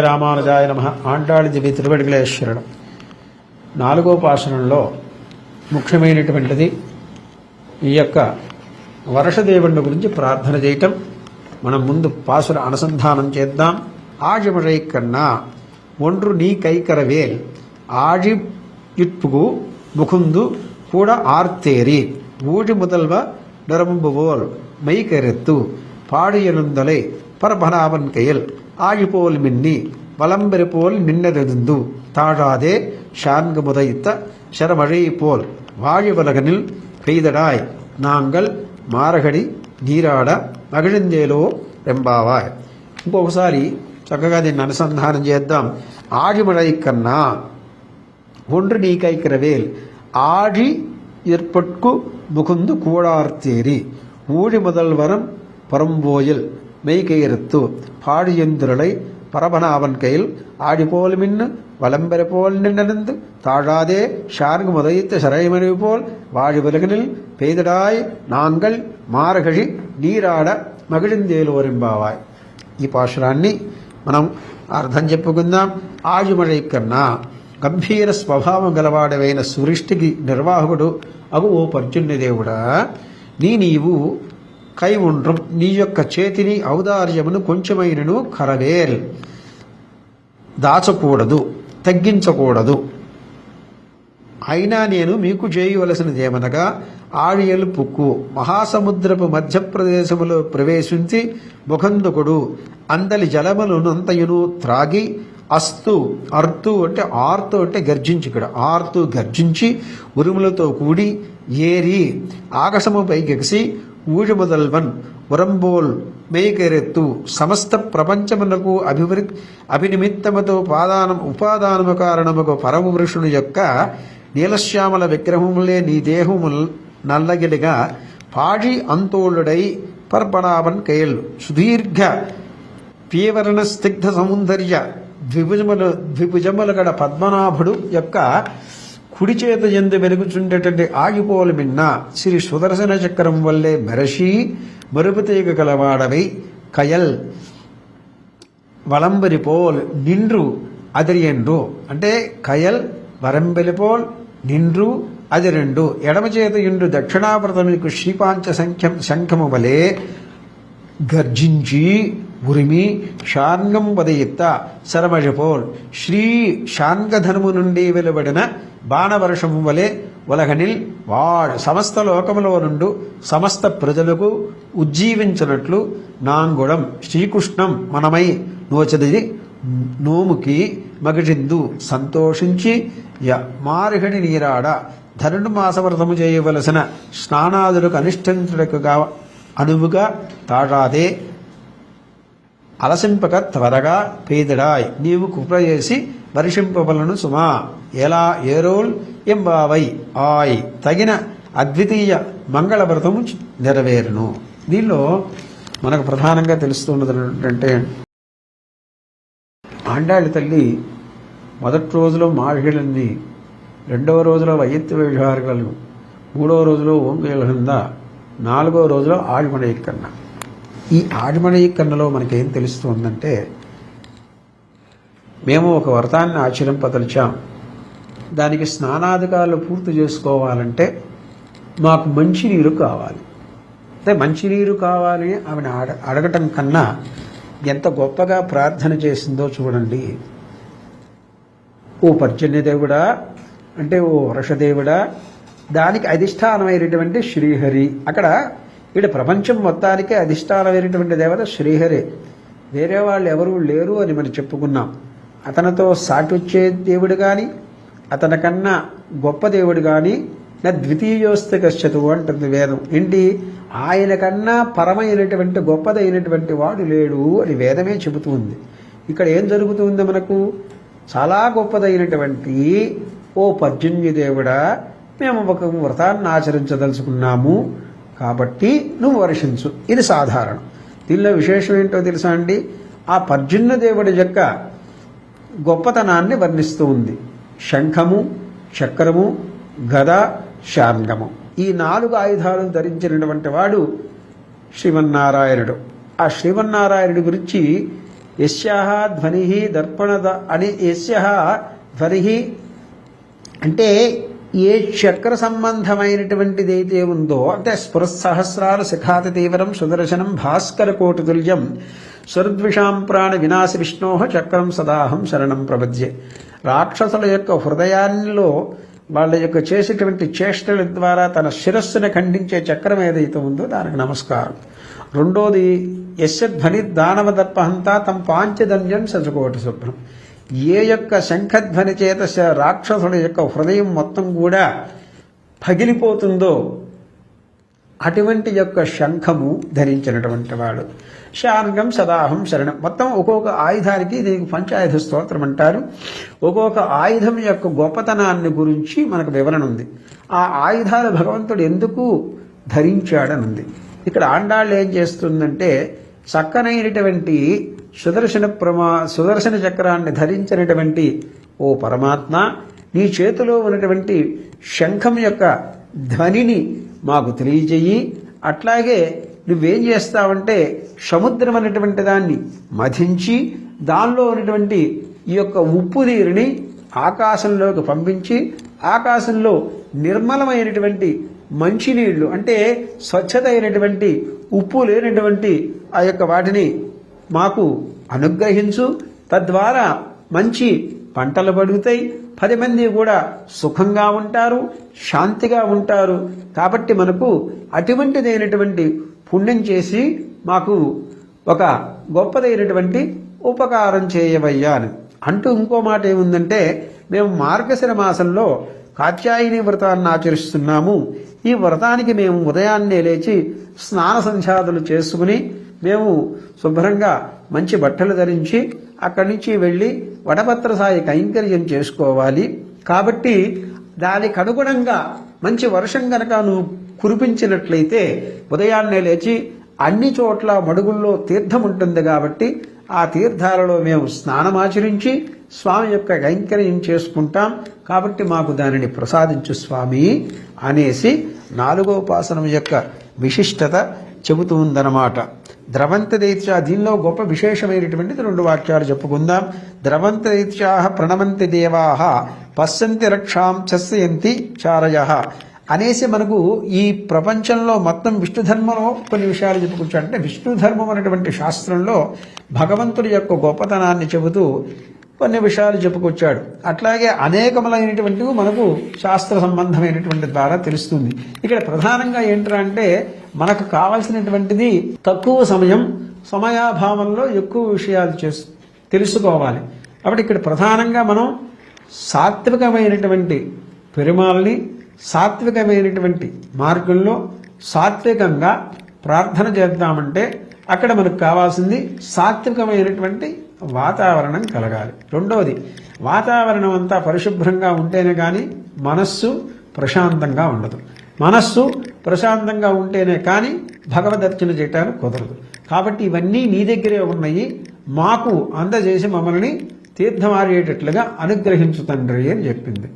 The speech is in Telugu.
రామానుజాయ నమః. ఆండాళి దివి తిరువడిగలేశ్వరుడు. 4వ పాశురంలో ముఖ్యమైనటువంటిది ఈ యొక్క వర్షదేవుని గురించి ప్రార్థన చేయటం. మనం ముందు పాసుర అనుసంధానం చేద్దాం. ఆజిమழை కన్నా ఒండ్రు నీ కైకరవేల్ ఆజి ఇట్టుకు ముకుందు కూడా ఆర్తేరి ఊడి முதல்வ நிரம்புவோல் மெய்கருத்து பாடியெழுந்தலை பரபனாவன் கையில் ஆழிபோல் மின்னி வலம்பெரு போல் நின்னறிந்து தாழாதே ஷான்கு முதைத்த శరమழை போல் வாழிவலகனில் பெய்தடாய் நாங்கள் మారగడి నీరాడ మగిళిందేలో రెంబావాయ్. ఇంకొకసారి చక్కగా దీన్ని అనుసంధానం చేద్దాం. ఆడిమழை కన్నా ఒండ్రు నీకైకరవేల్ ఆడి ఏర్పట్కు ముకుందు కూడార్తేరి ఊడి முதல்வரம் பரம்போயில் மெய்கையறுத்து பாடியெந்திரளை பரபனாவன் கையில் ஆடிபோல் மின்னு வலம்பெற போல் நின்று தாழாதே ஷார்கு முதைத்த சரைமணி போல் வாழி விலகனில் பெய்தடாய் நாங்கள் మారగడి నీరాడ మగిళిందేలోరింబావాయ్. ఈ పాశురాన్ని మనం అర్థం చెప్పుకుందాం. ఆజిమழை కన్నా గంభీర స్వభావం గలవాడవైన సృష్టికి నిర్వాహకుడు అగు ఓ పర్జన్యదేవుడా, నీవు కై ఉండ్రం నీ యొక్క చేతిని ఔదార్యమును కొంచెమైనను కరవేల్ దాచకూడదు, తగ్గించకూడదు. అయినా నేను మీకు చేయవలసినదేమనగా ఆడియలు పుక్కు మహాసముద్రపు మధ్యప్రదేశములో ప్రవేశించి ముఖందుకుడు అందలి జలములనంతయును త్రాగి అస్తు అర్తు అంటే ఆర్తు అంటే గర్జించి, ఇక్కడ ఆర్తు గర్జించి ఉరుములతో కూడి ఏరి ఆకాశము పైకెగిసి ఊడి முதல்வன் ఉరంబోల్ మేకెరెత్తు సమస్త ప్రపంచమునకు అభినిమిత్తముతో ఉపాదానము కారణముకు పరమపురుషుని యొక్క నీలశ్యామల విగ్రహములే నీ దేహము నల్లగిలిగా పాడి అంతోళుడై పర్పణావన్ కైల్ సుదీర్ఘ పీవరణ స్నిగ్ధ సౌందర్య ద్విభుజముల గడ పద్మనాభుడు యొక్క కుడి చేత ఎందు వెలుగుచుండేటువంటి ఆగిపోలు మిన్న శ్రీ సుదర్శన చక్రం వల్లే మెరసి మరుపుతీగ గలవాడవై కయల్ వలంబరిపోల్ నిండ్రు అదిరియండు అంటే కయల్ వరంబెలిపోల్ నిండ్రు అదిరెండు ఎడమ చేత ఇండు దక్షిణావ్రతములకు శ్రీపాంచ శంఖము వలె గర్జించి ఉరిమి షాన్గం వదయిత్త శరమజపోల్ శ్రీ షాన్గధనుము నుండి వెలువడిన బాణవర్షము వలె ఉలగనిల్ వాడ్ సమస్త లోకములో నుండు సమస్త ప్రజలకు ఉజ్జీవించినట్లు నాంగుడం శ్రీకృష్ణం మనమై నోచది నోముకి మగిజిందు సంతోషించి మారిగడి నీరాడ ధనుడు మాసవ్రతము చేయవలసిన స్నానాదులకు అనిష్ఠించుటకుగా అనువుగా తాళాదే అలసింపక త్వరగా పేదడాయ్ నీవు కృప చేసి వర్షింపవలను సుమా ఎలా ఏరోల్ ఎంబావై ఆయ్ తగిన అద్వితీయ మంగళవ్రతము నెరవేరును. దీనిలో మనకు ప్రధానంగా తెలుస్తున్నది ఏంటంటే ఆండాళి తల్లి మొదటి రోజులో మార్గళిని, 2వ రోజులో వైయత్తు విహారగలు, 3వ రోజులో ఓంగేలహంద, 4వ రోజులో ఆడిమழை కన్నా. ఈ ఆడిమழை కన్నలో మనకేం తెలుస్తుందంటే మేము ఒక వ్రతాన్ని ఆచరింపదలిచాం, దానికి స్నానాధికారులు పూర్తి చేసుకోవాలంటే మాకు మంచినీరు కావాలి. అంటే మంచినీరు కావాలి ఆమెను అడగటం కన్నా ఎంత గొప్పగా ప్రార్థన చేసిందో చూడండి. ఓ పర్జన్యదేవుడా అంటే ఓ వర్షదేవుడా, దానికి అధిష్టానమైనటువంటి శ్రీహరి. అక్కడ ఇక్కడ ప్రపంచం మొత్తానికే అధిష్టానమైనటువంటి దేవత శ్రీహరి, వేరే వాళ్ళు ఎవరూ లేరు అని మనం చెప్పుకున్నాం. అతనితో సాటి వచ్చే దేవుడు కానీ అతనికన్నా గొప్ప దేవుడు కానీ నా ద్వితీయోస్తి కశ్చతు అంటుంది వేదం. ఏంటి, ఆయన కన్నా పరమైనటువంటి గొప్పదైనటువంటి వాడు లేడు అని వేదమే చెబుతుంది. ఇక్కడ ఏం జరుగుతుంది, మనకు చాలా గొప్పదైనటువంటి ఓ పర్జన్యదేవుడా, మేము ఒక వ్రతాన్ని ఆచరించదలుచుకున్నాము కాబట్టి నువ్వు వర్షించు. ఇది సాధారణం. దీనిలో విశేషం ఏంటో తెలుసా అండి, ఆ పర్జన్యదేవుడి యొక్క గొప్పతనాన్ని వర్ణిస్తూ ఉంది. శంఖము, చక్రము, గద, శార్ంగము, ఈ 4 ఆయుధాలు ధరించినటువంటి వాడు శ్రీమన్నారాయణుడు. ఆ శ్రీమన్నారాయణుడి గురించి యస్యాహ ధ్వని దర్పణ అని యస్యః ధ్వని అంటే ఏ చక్ర సంబంధమైనటువంటిదైతే ఉందో అంటే స్ఫురసహస్రాలు శిఖాతి తీవ్రం సుదర్శనం భాస్కర కోటితుల్యం సురద్విషాం ప్రాణ వినాశ విష్ణో చక్రం సదాహం శరణం ప్రపద్యే. రాక్షసుల యొక్క హృదయాల్లో వాళ్ళ యొక్క చేసేటువంటి చేష్టల ద్వారా తన శిరస్సును ఖండించే చక్రం ఏదైతే ఉందో దానికి నమస్కారం. రెండోది యస్య ధ్వని దానవ దర్పహంతా తం పాంచదన్యం సజకోటి శుభ్రం. ఏ యొక్క శంఖధ్వని చేత రాక్షసుల యొక్క హృదయం మొత్తం కూడా పగిలిపోతుందో అటువంటి యొక్క శంఖము ధరించినటువంటి వాడు. శార్గం సదాహం శరణం. మొత్తం ఒక్కొక్క ఆయుధానికి దీనికి పంచాయుధ స్తోత్రం అంటారు. ఒక్కొక్క ఆయుధం యొక్క గొప్పతనాన్ని గురించి మనకు వివరణ ఉంది. ఆ ఆయుధాలు భగవంతుడు ఎందుకు ధరించాడనుంది. ఇక్కడ ఆండాళ్ళు ఏం చేస్తుందంటే చక్కనైనటువంటి సుదర్శన చక్రాన్ని ధరించినటువంటి ఓ పరమాత్మ, నీ చేతిలో ఉన్నటువంటి శంఖం యొక్క ధ్వనిని మాకు తెలియజేయి. అట్లాగే నువ్వేం చేస్తావంటే సముద్రం అనేటువంటి దాన్ని మధించి దానిలో ఉన్నటువంటి ఈ యొక్క ఉప్పు నీరుని ఆకాశంలోకి పంపించి ఆకాశంలో నిర్మలమైనటువంటి మంచినీళ్లు అంటే స్వచ్ఛత అయినటువంటి ఉప్పు లేనటువంటి ఆ యొక్క వాటిని మాకు అనుగ్రహించు. తద్వారా మంచి పంటలు పడుతాయి, 10 మంది కూడా సుఖంగా ఉంటారు, శాంతిగా ఉంటారు. కాబట్టి మనకు అటువంటిదైనటువంటి పుణ్యం చేసి మాకు ఒక గొప్పదైనటువంటి ఉపకారం చేయవయ్యా అని అంటూ ఇంకో మాట ఏముందంటే, మేము మార్గశిర మాసంలో కాత్యాయని వ్రతాన్ని ఆచరిస్తున్నాము. ఈ వ్రతానికి మేము ఉదయాన్నే లేచి స్నాన సంధ్యాదులు చేసుకుని మేము శుభ్రంగా మంచి బట్టలు ధరించి అక్కడి నుంచి వెళ్ళి వటపత్ర సాయి కైంకర్యం చేసుకోవాలి. కాబట్టి దానికి అనుగుణంగా మంచి వర్షం గనక నువ్వు కురిపించినట్లయితే ఉదయాన్నే లేచి అన్ని చోట్ల మడుగుల్లో తీర్థం ఉంటుంది కాబట్టి ఆ తీర్థాలలో మేము స్నానమాచరించి స్వామి యొక్క కైంకర్యం చేసుకుంటాం. కాబట్టి మాకు దానిని ప్రసాదించు స్వామి అనేసి 4వ ఉపాసనం యొక్క విశిష్టత చెబుతూ ఉందన్నమాట. ద్రవంత దైత్యా, దీనిలో గొప్ప విశేషమైనటువంటిది 2 వాక్యాలు చెప్పుకుందాం. ద్రవంత దైత్యా ప్రణమంతి దేవాః పశ్యంతి రక్షాం చస్యంతి చారయః అనేసి మనకు ఈ ప్రపంచంలో మొత్తం విష్ణు ధర్మంలో కొన్ని విషయాలు చెప్పుకొచ్చాడు. అంటే విష్ణు ధర్మం అనేటువంటి శాస్త్రంలో భగవంతుడి యొక్క గొప్పతనాన్ని చెబుతూ కొన్ని విషయాలు చెప్పుకొచ్చాడు. అట్లాగే అనేకములైనటువంటివి మనకు శాస్త్ర సంబంధమైనటువంటి ద్వారా తెలుస్తుంది. ఇక్కడ ప్రధానంగా ఏంటంటే మనకు కావలసినటువంటిది తక్కువ సమయాభావంలో ఎక్కువ విషయాలు తెలుసుకోవాలి. కాబట్టి ఇక్కడ ప్రధానంగా మనం సాత్వికమైనటువంటి పెరుమాల్ని సాత్వికమైనటువంటి మార్గంలో సాత్వికంగా ప్రార్థన చేద్దామంటే అక్కడ మనకు కావాల్సింది సాత్వికమైనటువంటి వాతావరణం కలగాలి. రెండవది, వాతావరణం అంతా పరిశుభ్రంగా ఉంటేనే కానీ మనస్సు ప్రశాంతంగా ఉండదు. మనస్సు ప్రశాంతంగా ఉంటేనే కానీ భగవదర్చన చేయటానికి కుదరదు. కాబట్టి ఇవన్నీ నీ దగ్గరే ఉన్నాయి, మాకు అందజేసి మమ్మల్ని తీర్థమారేటట్లుగా అనుగ్రహించు తండ్రి అని చెప్పింది.